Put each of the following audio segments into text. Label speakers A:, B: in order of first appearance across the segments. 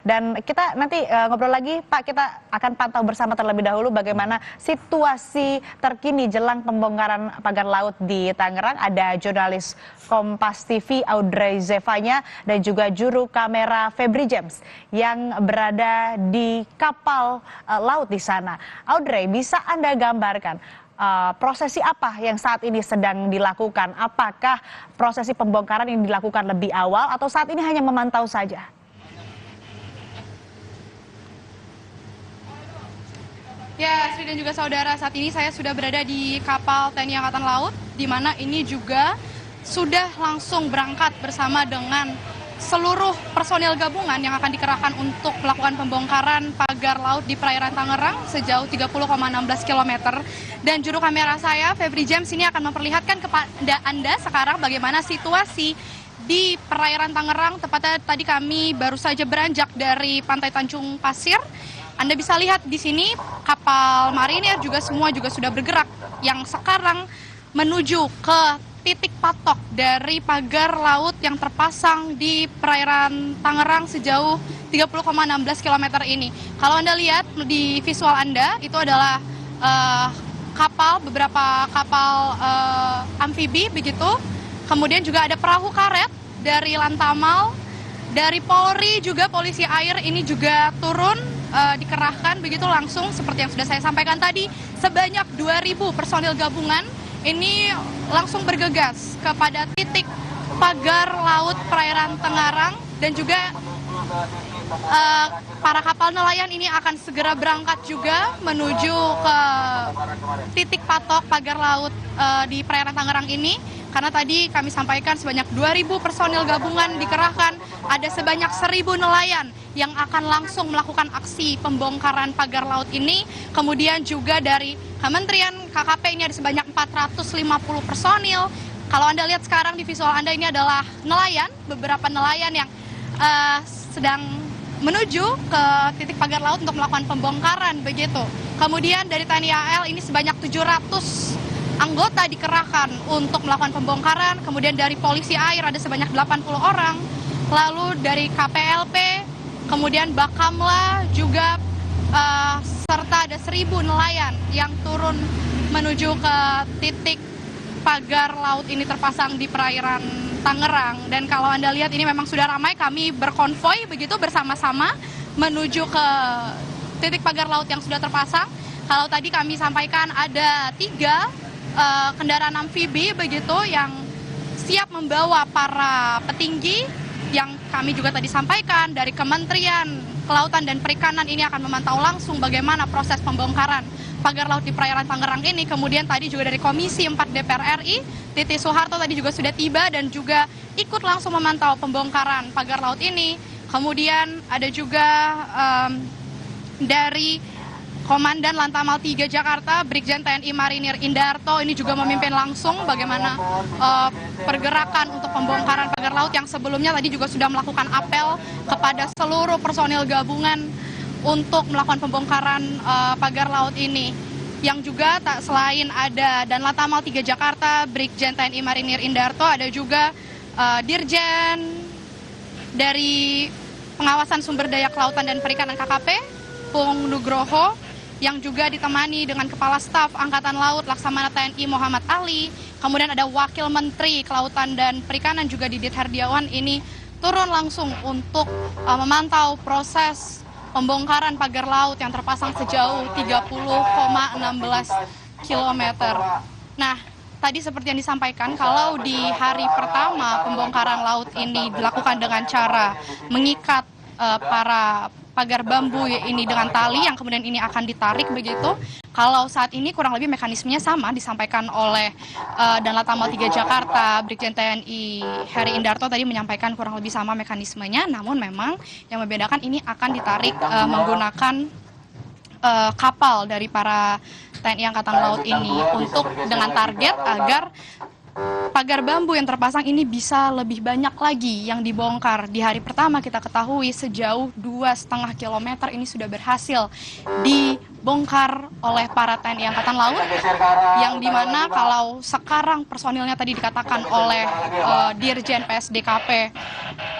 A: Dan kita nanti ngobrol lagi, Pak. Kita akan pantau bersama terlebih dahulu bagaimana situasi terkini jelang pembongkaran pagar laut di Tangerang. Ada jurnalis Kompas TV Audrey Zevanya dan juga juru kamera Febri James yang berada di kapal laut di sana. Audrey, bisa Anda gambarkan prosesi apa yang saat ini sedang dilakukan? Apakah prosesi pembongkaran yang dilakukan lebih awal atau saat ini hanya memantau saja?
B: Ya, Sri dan juga saudara, saat ini saya sudah berada di kapal TNI Angkatan Laut, di mana ini juga sudah langsung berangkat bersama dengan seluruh personil gabungan yang akan dikerahkan untuk melakukan pembongkaran pagar laut di perairan Tangerang sejauh 30,16 km. Dan juru kamera saya, Febri James, ini akan memperlihatkan kepada Anda sekarang bagaimana situasi di perairan Tangerang. Tepatnya tadi kami baru saja beranjak dari Pantai Tanjung Pasir. Anda bisa lihat di sini kapal marinir juga semua juga sudah bergerak yang sekarang menuju ke titik patok dari pagar laut yang terpasang di perairan Tangerang sejauh 30,16 km ini. Kalau Anda lihat di visual Anda, itu adalah beberapa kapal amfibi begitu. Kemudian juga ada perahu karet dari Lantamal, dari Polri juga polisi air ini juga turun dikerahkan begitu langsung seperti yang sudah saya sampaikan tadi. Sebanyak 2.000 personil gabungan ini langsung bergegas kepada titik pagar laut perairan Tangerang dan juga para kapal nelayan ini akan segera berangkat juga menuju ke titik patok pagar laut di perairan Tangerang ini. Karena tadi kami sampaikan sebanyak 2.000 personil gabungan dikerahkan, ada sebanyak 1.000 nelayan yang akan langsung melakukan aksi pembongkaran pagar laut ini. Kemudian juga dari Kementerian KKP ini ada sebanyak 450 personil. Kalau Anda lihat sekarang di visual Anda ini adalah nelayan, beberapa nelayan yang sedang menuju ke titik pagar laut untuk melakukan pembongkaran begitu. Kemudian dari TNI AL ini sebanyak 700 anggota dikerahkan untuk melakukan pembongkaran. Kemudian dari polisi air ada sebanyak 80 orang. Lalu dari KPLP, kemudian Bakamla juga serta ada 1.000 nelayan yang turun menuju ke titik pagar laut ini terpasang di perairan Tangerang. Dan kalau Anda lihat ini memang sudah ramai, kami berkonvoi begitu bersama-sama menuju ke titik pagar laut yang sudah terpasang. Kalau tadi kami sampaikan ada 3 kendaraan amfibi begitu yang siap membawa para petinggi yang kami juga tadi sampaikan dari Kementerian Kelautan dan Perikanan ini akan memantau langsung bagaimana proses pembongkaran pagar laut di perairan Tangerang ini. Kemudian tadi juga dari Komisi 4 DPR RI, Titi Soeharto tadi juga sudah tiba dan juga ikut langsung memantau pembongkaran pagar laut ini. Kemudian ada juga dari Komandan Lantamal 3 Jakarta, Brigjen TNI Marinir Indarto ini juga memimpin langsung bagaimana pergerakan untuk pembongkaran pagar laut yang sebelumnya tadi juga sudah melakukan apel kepada seluruh personil gabungan untuk melakukan pembongkaran pagar laut ini. Yang juga selain ada dan Lantamal 3 Jakarta, Brigjen TNI Marinir Indarto, ada juga Dirjen dari Pengawasan Sumber Daya Kelautan dan Perikanan KKP, Pung Nugroho, yang juga ditemani dengan Kepala Staf Angkatan Laut Laksamana TNI Muhammad Ali. Kemudian ada Wakil Menteri Kelautan dan Perikanan juga Didit Herdiawan ini turun langsung untuk memantau proses pembongkaran pagar laut yang terpasang sejauh 30,16 km. Nah, tadi seperti yang disampaikan, kalau di hari pertama pembongkaran laut ini dilakukan dengan cara mengikat para pagar bambu ini dengan tali yang kemudian ini akan ditarik begitu. Kalau saat ini kurang lebih mekanismenya sama disampaikan oleh dan Lantamal 3 Jakarta, Brigjen TNI Heri Indarto tadi menyampaikan kurang lebih sama mekanismenya, namun memang yang membedakan ini akan ditarik menggunakan kapal dari para TNI Angkatan Laut ini untuk dengan target agar pagar bambu yang terpasang ini bisa lebih banyak lagi yang dibongkar. Di hari pertama kita ketahui sejauh 2,5 km ini sudah berhasil dibongkar oleh para TNI Angkatan Laut, yang dimana kalau sekarang personilnya tadi dikatakan oleh Dirjen PSDKP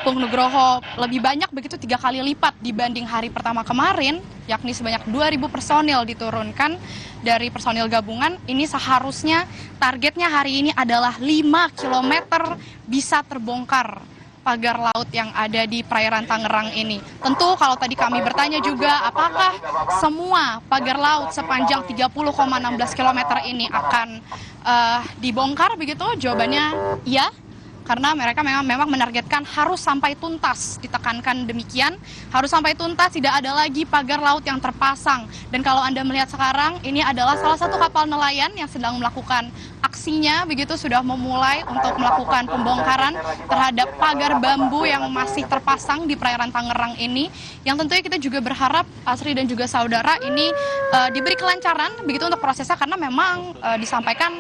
B: Pung Nugroho lebih banyak begitu 3 kali lipat dibanding hari pertama kemarin, yakni sebanyak 2.000 personil diturunkan dari personil gabungan. Ini seharusnya targetnya hari ini adalah 5 km bisa terbongkar pagar laut yang ada di perairan Tangerang ini. Tentu kalau tadi kami bertanya juga apakah semua pagar laut sepanjang 30,16 km ini akan dibongkar begitu? Jawabannya iya. Karena mereka memang menargetkan harus sampai tuntas, ditekankan demikian, harus sampai tuntas, tidak ada lagi pagar laut yang terpasang. Dan kalau Anda melihat sekarang, ini adalah salah satu kapal nelayan yang sedang melakukan aksinya, begitu sudah memulai untuk melakukan pembongkaran terhadap pagar bambu yang masih terpasang di perairan Tangerang ini, yang tentunya kita juga berharap, Asri dan juga saudara, ini diberi kelancaran, begitu untuk prosesnya, karena memang disampaikan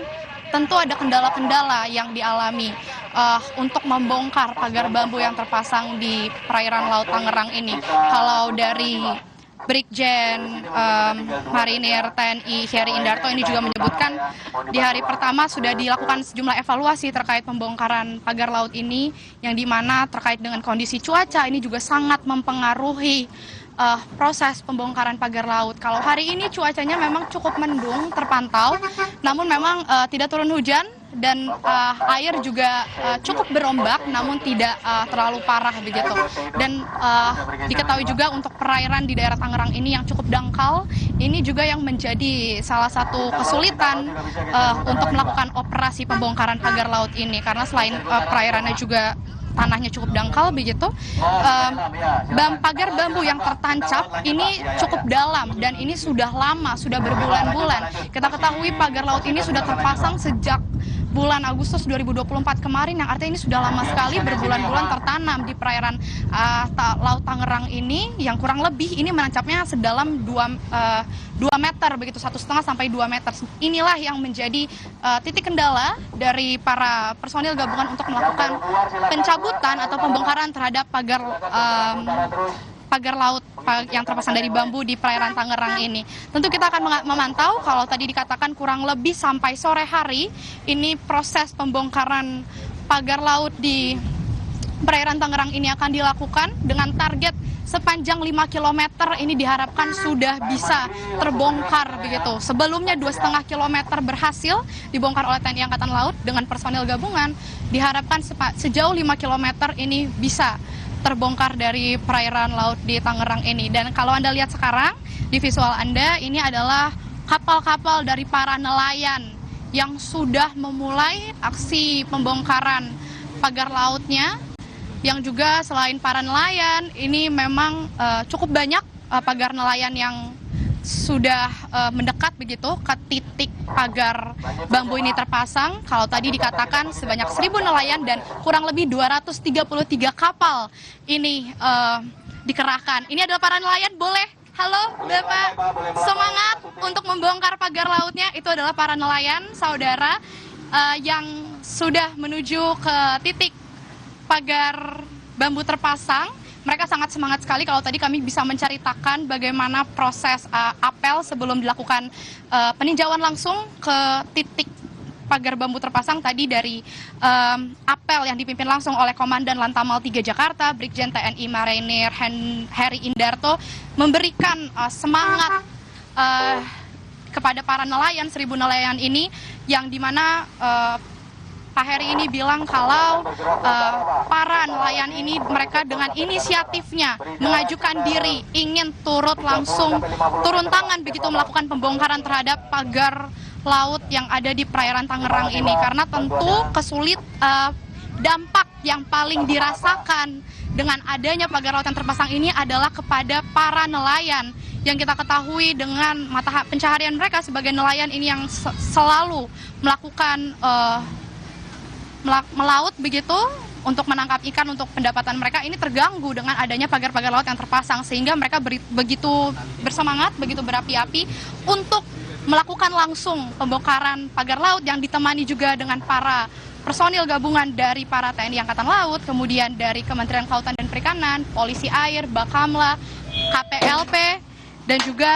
B: tentu ada kendala-kendala yang dialami untuk membongkar pagar bambu yang terpasang di perairan Laut Tangerang ini. Kalau dari Brigjen Marinir TNI Heri Indarto ini juga menyebutkan di hari pertama sudah dilakukan sejumlah evaluasi terkait pembongkaran pagar laut ini, yang dimana terkait dengan kondisi cuaca ini juga sangat mempengaruhi proses pembongkaran pagar laut. Kalau hari ini cuacanya memang cukup mendung terpantau, namun memang tidak turun hujan dan air juga cukup berombak, namun tidak terlalu parah begitu. Dan diketahui juga untuk perairan di daerah Tangerang ini yang cukup dangkal, ini juga yang menjadi salah satu kesulitan untuk melakukan operasi pembongkaran pagar laut ini, karena selain perairannya juga tanahnya cukup dangkal begitu, pagar bambu yang tertancap ini cukup dalam dan ini sudah lama, sudah berbulan-bulan. Kita ketahui pagar laut ini sudah terpasang sejak bulan Agustus 2024 kemarin, yang artinya ini sudah lama sekali berbulan-bulan tertanam di perairan Laut Tangerang ini, yang kurang lebih ini menancapnya sedalam 2 meter begitu, 1,5 sampai 2 meter. Inilah yang menjadi titik kendala dari para personil gabungan untuk melakukan pencabutan atau pembongkaran terhadap pagar laut yang terpasang dari bambu di perairan Tangerang ini. Tentu kita akan memantau, kalau tadi dikatakan kurang lebih sampai sore hari ini proses pembongkaran pagar laut di perairan Tangerang ini akan dilakukan dengan target sepanjang 5 km ini diharapkan sudah bisa terbongkar begitu. Sebelumnya 2,5 km berhasil dibongkar oleh TNI Angkatan Laut dengan personil gabungan. Diharapkan sejauh 5 km ini bisa terbongkar dari perairan laut di Tangerang ini. Dan kalau Anda lihat sekarang di visual Anda, ini adalah kapal-kapal dari para nelayan yang sudah memulai aksi pembongkaran pagar lautnya, yang juga selain para nelayan, ini memang cukup banyak pagar nelayan yang sudah mendekat begitu ke titik pagar bambu ini terpasang. Kalau tadi dikatakan sebanyak 1.000 nelayan dan kurang lebih 233 kapal ini dikerahkan. Ini adalah para nelayan, boleh? Halo Bapak, semangat untuk membongkar pagar lautnya. Itu adalah para nelayan, saudara, yang sudah menuju ke titik pagar bambu terpasang. Mereka sangat semangat sekali. Kalau tadi kami bisa menceritakan bagaimana proses apel sebelum dilakukan peninjauan langsung ke titik pagar bambu terpasang tadi, dari apel yang dipimpin langsung oleh Komandan Lantamal 3 Jakarta, Brigjen TNI Marinir Heri Indarto, memberikan semangat kepada para nelayan, 1.000 nelayan ini, yang dimana Pak Heri ini bilang kalau para nelayan ini, mereka dengan inisiatifnya mengajukan diri ingin turun tangan begitu melakukan pembongkaran terhadap pagar laut yang ada di perairan Tangerang ini, karena tentu dampak yang paling dirasakan dengan adanya pagar laut yang terpasang ini adalah kepada para nelayan, yang kita ketahui dengan mata pencaharian mereka sebagai nelayan ini yang selalu melakukan melaut begitu untuk menangkap ikan untuk pendapatan mereka, ini terganggu dengan adanya pagar-pagar laut yang terpasang, sehingga mereka begitu bersemangat, begitu berapi-api untuk melakukan langsung pembongkaran pagar laut yang ditemani juga dengan para personil gabungan dari para TNI Angkatan Laut, kemudian dari Kementerian Kelautan dan Perikanan, Polisi Air, Bakamla, KPLP, dan juga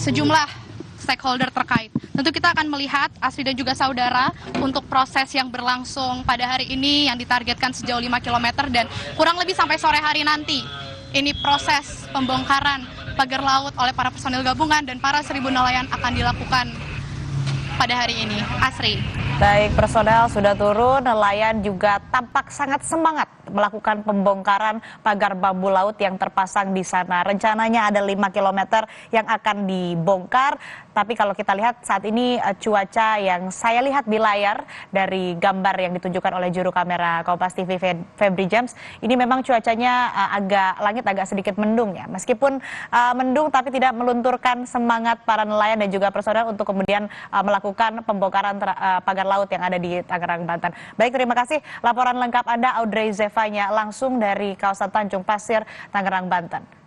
B: sejumlah stakeholder terkait. Tentu kita akan melihat, Asri dan juga saudara, untuk proses yang berlangsung pada hari ini yang ditargetkan sejauh 5 km dan kurang lebih sampai sore hari nanti. Ini proses pembongkaran pagar laut oleh para personil gabungan dan para 1.000 nelayan akan dilakukan pada hari ini. Asri.
A: Baik, personel sudah turun, nelayan juga tampak sangat semangat melakukan pembongkaran pagar bambu laut yang terpasang di sana. Rencananya ada 5 km yang akan dibongkar, tapi kalau kita lihat saat ini cuaca yang saya lihat di layar dari gambar yang ditunjukkan oleh juru kamera Kompas TV Febri James, ini memang cuacanya langit agak sedikit mendung ya. Meskipun mendung tapi tidak melunturkan semangat para nelayan dan juga personel untuk kemudian melakukan pembongkaran pagar laut yang ada di Tangerang, Banten. Baik, terima kasih laporan lengkap Anda Audrey Zevanya langsung dari kawasan Tanjung Pasir, Tangerang, Banten.